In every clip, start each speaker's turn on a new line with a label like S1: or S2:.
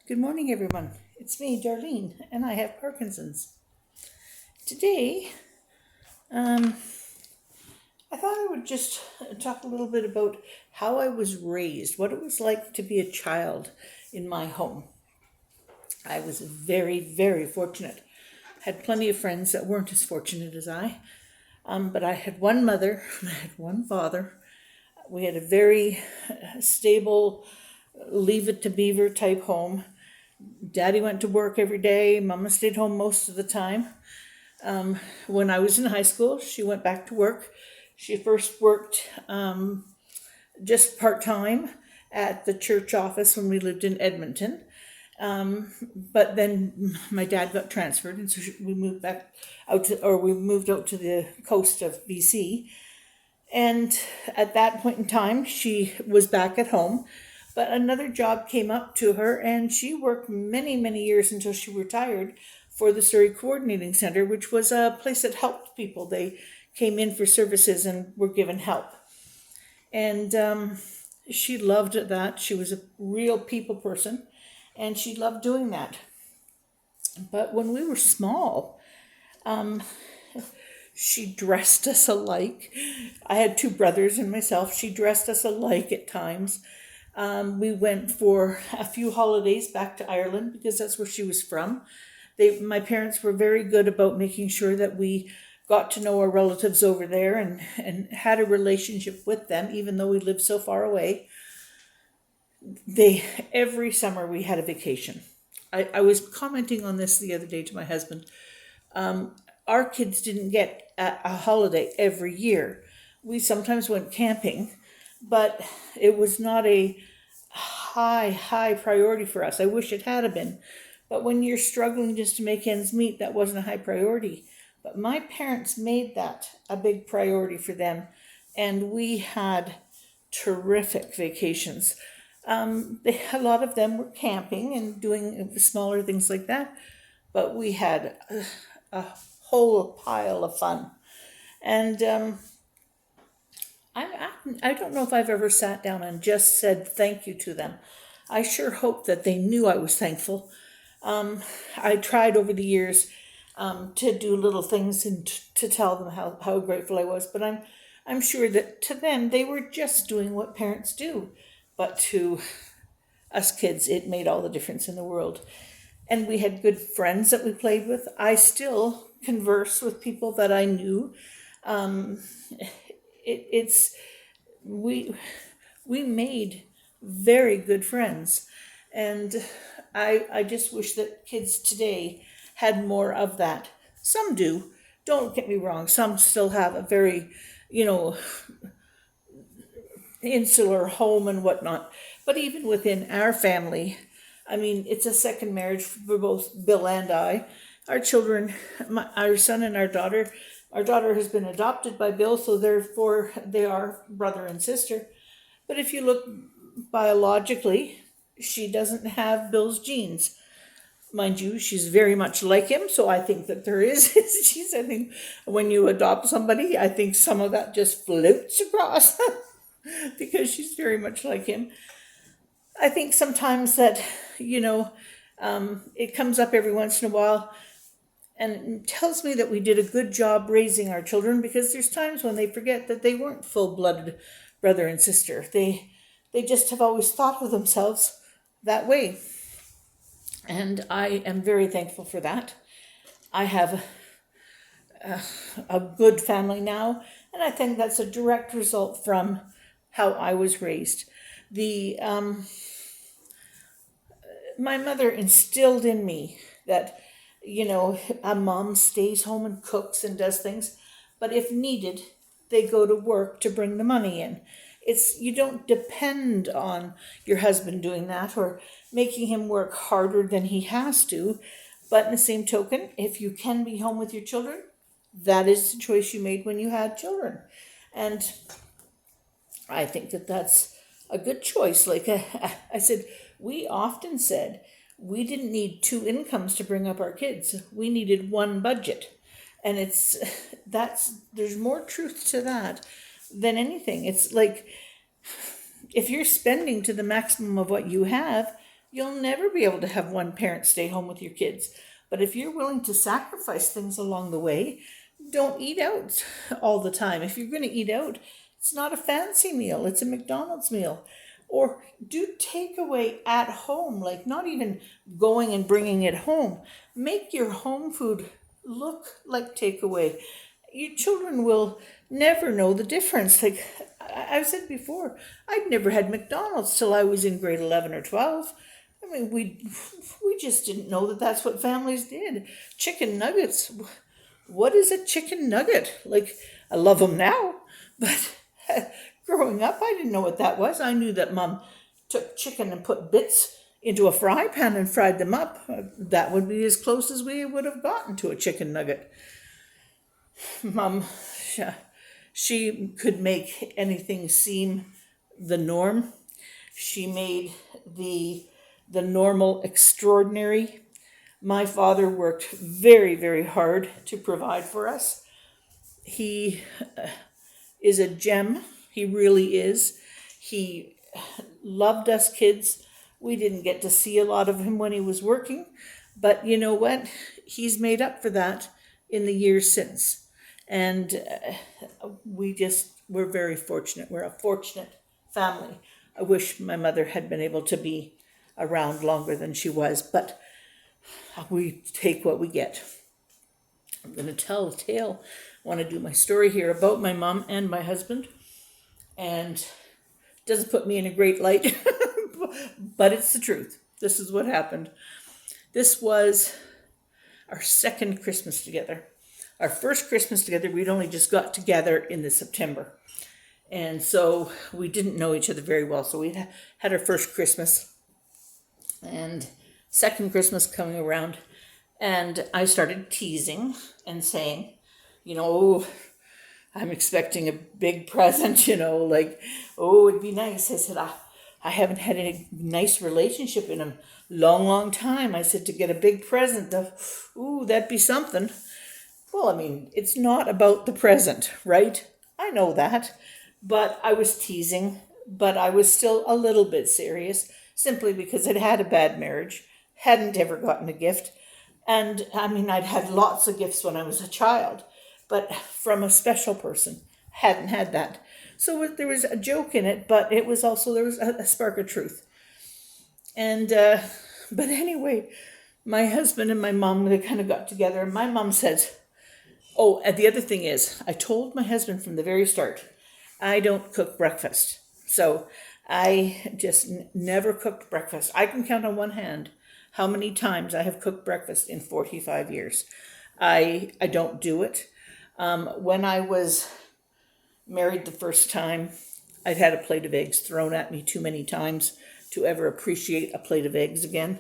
S1: Good morning, everyone. It's me, Darlene, and I have Parkinson's. Today, um, I thought I would just talk a little bit about how I was raised, what it was like to be a child in my home. I was very, very fortunate. Had plenty of friends that weren't as fortunate as I, but I had one mother, I had one father. We had a very stable, leave it to beaver type home. Daddy went to work every day. Mama stayed home most of the time. When I was in high school, she went back to work. She first worked just part time at the church office when we lived in Edmonton. But then my dad got transferred, and so we moved back out to, or we moved out to the coast of BC. And at that point in time, she was back at home. But another job came up to her, and she worked many, many years until she retired for the Surrey Coordinating Center, which was a place that helped people. They came in for services and were given help. And she loved that. She was a real people person, and she loved doing that. But when we were small, she dressed us alike. I had two brothers and myself. She dressed us alike at times. We went for a few holidays back to Ireland because that's where she was from. My parents were very good about making sure that we got to know our relatives over there and had a relationship with them, even though we lived so far away. Every summer we had a vacation. I was commenting on this the other day to my husband. Our kids didn't get a holiday every year. We sometimes went camping, but it was not a high priority for us. I wish it had been. But when you're struggling just to make ends meet, that wasn't a high priority. But my parents made that a big priority for them, and we had terrific vacations. A lot of them were camping and doing smaller things like that, but we had a whole pile of fun. And I don't know if I've ever sat down and just said thank you to them. I sure hope that they knew I was thankful. I tried over the years to do little things and to tell them how grateful I was, but I'm sure that to them they were just doing what parents do. But to us kids, it made all the difference in the world. And we had good friends that we played with. I still converse with people that I knew. It's we made very good friends, and I just wish that kids today had more of that. Some do. Don't get me wrong. Some still have a very, you know, insular home and whatnot. But even within our family, I mean, it's a second marriage for both Bill and I. Our children, our son and our daughter. Our daughter has been adopted by Bill, so therefore they are brother and sister. But if you look biologically, she doesn't have Bill's genes. Mind you, she's very much like him, so I think that there is. I think when you adopt somebody, I think some of that just floats across because she's very much like him. I think sometimes that, it comes up every once in a while and it tells me that we did a good job raising our children, because there's times when they forget that they weren't full-blooded brother and sister. They just have always thought of themselves that way. And I am very thankful for that. I have a good family now, and I think that's a direct result from how I was raised. My mother instilled in me that, a mom stays home and cooks and does things, but if needed, they go to work to bring the money in. You don't depend on your husband doing that or making him work harder than he has to. But in the same token, if you can be home with your children, that is the choice you made when you had children. And I think that that's a good choice. Like I said, we often said we didn't need two incomes to bring up our kids. We needed one budget. And there's more truth to that than anything. It's like, if you're spending to the maximum of what you have, You'll never be able to have one parent stay home with your kids. But if you're willing to sacrifice things along the way, don't eat out all the time. If you're going to eat out, it's not a fancy meal, it's a McDonald's meal. Or do takeaway at home, like not even going and bringing it home. Make your home food look like takeaway. Your children will never know the difference. Like I've said before, I'd never had McDonald's till I was in grade 11 or 12. I mean, we just didn't know that that's what families did. Chicken nuggets. What is a chicken nugget? Like, I love them now, but growing up, I didn't know what that was. I knew that Mom took chicken and put bits into a fry pan and fried them up. That would be as close as we would have gotten to a chicken nugget. Mom, she could make anything seem the norm. She made the normal extraordinary. My father worked very, very hard to provide for us. He is a gem. He really is. He loved us kids. We didn't get to see a lot of him when he was working, but you know what? He's made up for that in the years since. And we're very fortunate. We're a fortunate family. I wish my mother had been able to be around longer than she was, but we take what we get. I'm going to tell a tale. I want to do my story here about my mom and my husband, and it doesn't put me in a great light, but it's the truth. This is what happened. This was our second Christmas together. Our first Christmas together, we'd only just got together in the September. And so we didn't know each other very well. So we had our first Christmas and second Christmas coming around. And I started teasing and saying, I'm expecting a big present, like, it'd be nice. I said, I haven't had a nice relationship in a long, long time. I said, to get a big present, that'd be something. Well, I mean, it's not about the present, right? I know that. But I was teasing, but I was still a little bit serious, simply because I'd had a bad marriage, hadn't ever gotten a gift. And I mean, I'd had lots of gifts when I was a child, but from a special person, hadn't had that. So there was a joke in it, but it was also, there was a spark of truth. And, but anyway, my husband and my mom, they kind of got together, and my mom said, and the other thing is, I told my husband from the very start, I don't cook breakfast. So I just never cooked breakfast. I can count on one hand how many times I have cooked breakfast in 45 years. I don't do it. When I was married the first time, I'd had a plate of eggs thrown at me too many times to ever appreciate a plate of eggs again.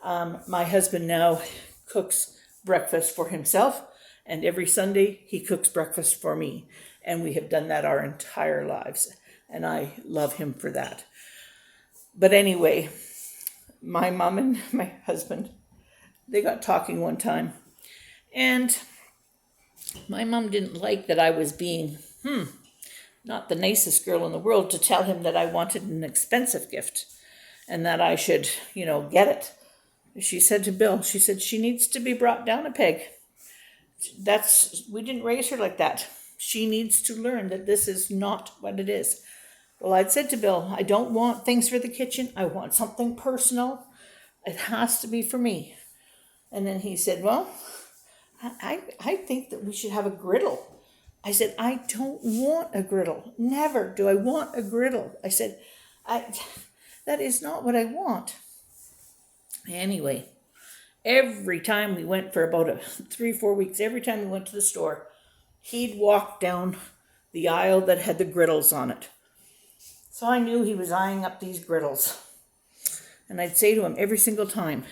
S1: My husband now cooks breakfast for himself, and every Sunday he cooks breakfast for me. And we have done that our entire lives. And I love him for that. But anyway, my mom and my husband, they got talking one time. And my mom didn't like that I was being, not the nicest girl in the world, to tell him that I wanted an expensive gift and that I should, get it. She said to Bill, she needs to be brought down a peg. We didn't raise her like that. She needs to learn that this is not what it is. Well, I'd said to Bill, I don't want things for the kitchen. I want something personal. It has to be for me. And then he said, well, I think that we should have a griddle. I said, I don't want a griddle. Never do I want a griddle. I said, that is not what I want. Anyway, every time we went for about 3-4 weeks, every time we went to the store, he'd walk down the aisle that had the griddles on it. So I knew he was eyeing up these griddles. And I'd say to him every single time,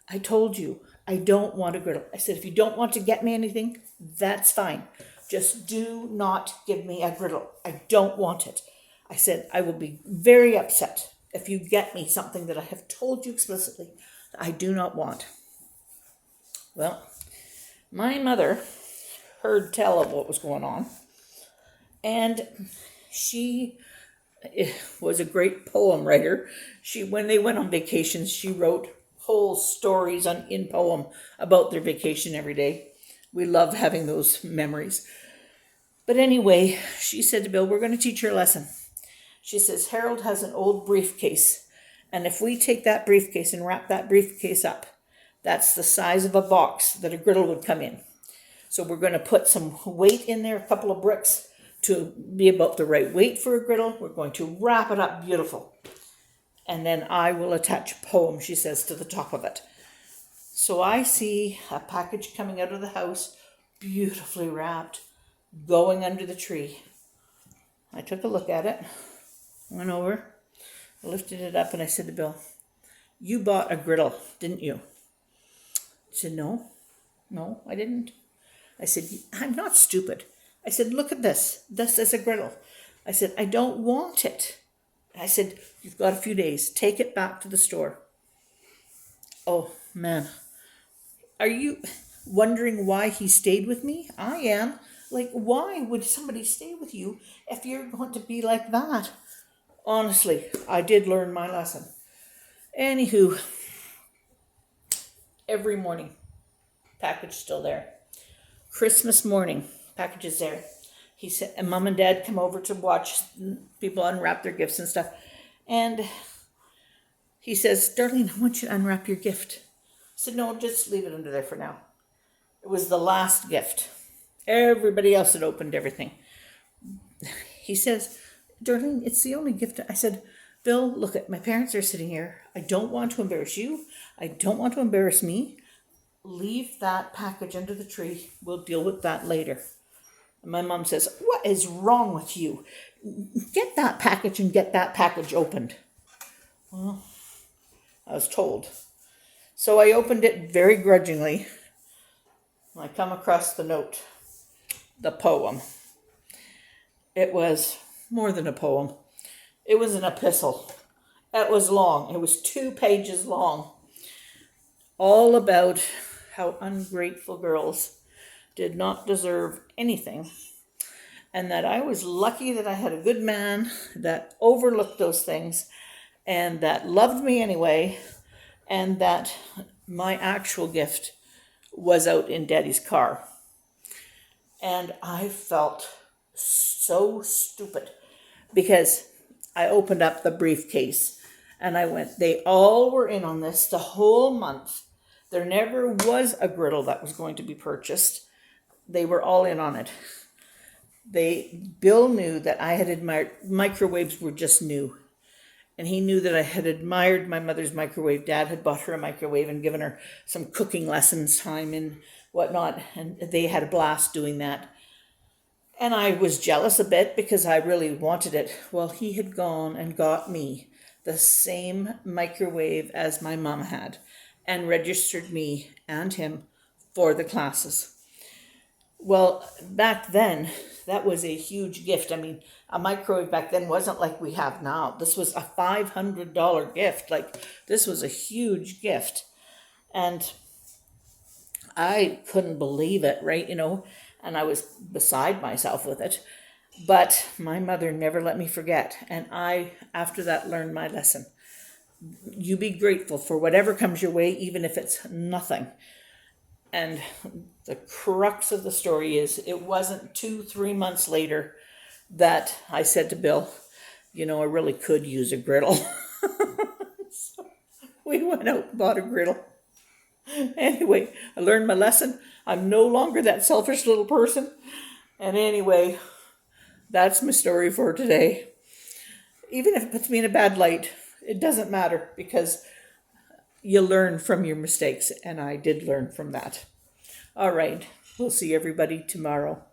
S1: I told you, I don't want a griddle. I said, if you don't want to get me anything, that's fine. Just do not give me a griddle. I don't want it. I said, I will be very upset if you get me something that I have told you explicitly that I do not want. Well, my mother heard tell of what was going on, and she was a great poem writer. When they went on vacations, she wrote whole stories in poem about their vacation every day. We love having those memories. But anyway, she said to Bill, we're going to teach her a lesson. She says, Harold has an old briefcase. And if we take that briefcase and wrap that briefcase up, that's the size of a box that a griddle would come in. So we're going to put some weight in there, a couple of bricks to be about the right weight for a griddle. We're going to wrap it up beautiful. And then I will attach a poem, she says, to the top of it. So I see a package coming out of the house, beautifully wrapped, going under the tree. I took a look at it, went over, lifted it up, and I said to Bill, you bought a griddle, didn't you? He said, no, I didn't. I said, I'm not stupid. I said, look at this. This is a griddle. I said, I don't want it. I said, you've got a few days. Take it back to the store. Oh, man. Are you wondering why he stayed with me? I am. Like, why would somebody stay with you if you're going to be like that? Honestly, I did learn my lesson. Anywho, every morning, package still there. Christmas morning, package is there. He said, and Mom and Dad come over to watch people unwrap their gifts and stuff. And he says, Darlene, I want you to unwrap your gift. I said, no, just leave it under there for now. It was the last gift. Everybody else had opened everything. He says, Darlene, it's the only gift. I said, Bill, look, my parents are sitting here. I don't want to embarrass you. I don't want to embarrass me. Leave that package under the tree. We'll deal with that later. And my mom says, what is wrong with you? Get that package and get that package opened. Well, I was told. So I opened it very grudgingly. I come across the note, the poem. It was more than a poem. It was an epistle. It was long. It was 2 pages long. All about how ungrateful girls did not deserve anything. And that I was lucky that I had a good man that overlooked those things and that loved me anyway. And that my actual gift was out in Daddy's car. And I felt so stupid because I opened up the briefcase and I went, they all were in on this the whole month. There never was a griddle that was going to be purchased. They were all in on it. Bill knew that I had admired, microwaves were just new. And he knew that I had admired my mother's microwave. Dad had bought her a microwave and given her some cooking lessons time and whatnot. And they had a blast doing that. And I was jealous a bit because I really wanted it. Well, he had gone and got me the same microwave as my mom had and registered me and him for the classes. Well, back then, that was a huge gift. I mean, a microwave back then wasn't like we have now. This was a $500 gift. Like, this was a huge gift. And I couldn't believe it, right? You know, and I was beside myself with it. But my mother never let me forget. And I, after that, learned my lesson. You be grateful for whatever comes your way, even if it's nothing. And the crux of the story is it wasn't 2-3 months later that I said to Bill, you know, I really could use a griddle. So we went out and bought a griddle. Anyway, I learned my lesson. I'm no longer that selfish little person. And anyway, that's my story for today. Even if it puts me in a bad light, it doesn't matter because you learn from your mistakes, and I did learn from that. All right, we'll see everybody tomorrow.